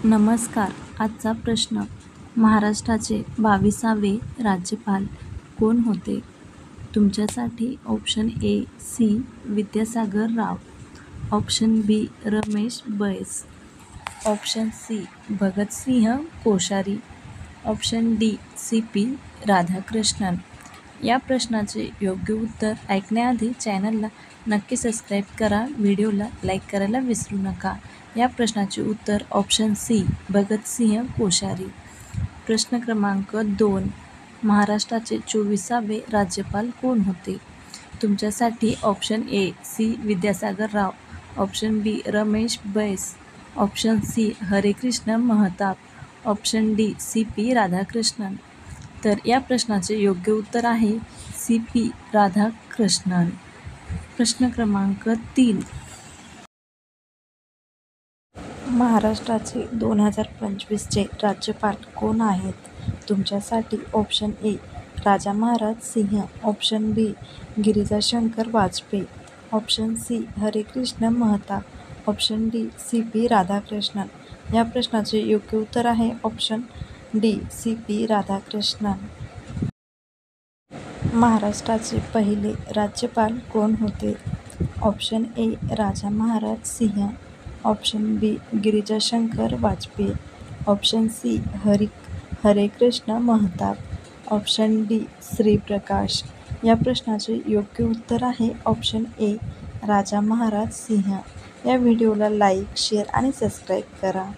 नमस्कार. आजचा प्रश्न, महाराष्ट्राचे 22वे राज्यपाल कोण होते? तुमच्यासाठी option A C Vidyasagar Rao, option B Ramesh Bais, option C Bhagat Singh Koshyari, option D C P Radhakrishnan. या प्रश्नाचे योग्य उत्तर ऐकण्याआधी चॅनलला नक्की सबस्क्राईब करा. व्हिडिओला लाईक करायला विसरू नका. या प्रश्नाचे उत्तर ऑप्शन सी भगतसिंह कोश्यारी. प्रश्न क्रमांक 2, महाराष्ट्राचे 24वे राज्यपाल कोण होते? तुमच्यासाठी option A C Vidyasagar Rao, option B Ramesh Bais, option C Harekrushna Mahtab, option D C P Radhakrishnan. तर या प्रश्नाचे योग्य उत्तर आहे सी पी राधाकृष्णन. प्रश्न क्रमांक 3, महाराष्ट्राचे 2025चे राज्यपाल कोण आहेत? तुमच्यासाठी option A Raja Maharaj Singh, option B Girijashankar Vajpayee, option C Harekrushna Mahtab, option D C P Radhakrishnan. या प्रश्नाचे योग्य उत्तर आहे option D C P Radhakrishnan. महाराष्ट्राचे पहिले राज्यपाल कोण होते? Option A Raja Maharaj Singh, option B Girijashankar Vajpayee, option C Harekrushna Mahtab, option D Sri Prakasa. या प्रश्नाचे योग्य उत्तर आहे ऑप्शन ए राजा महाराज सिंह. या व्हिडिओला लाईक, शेअर आणि सबस्क्राईब करा.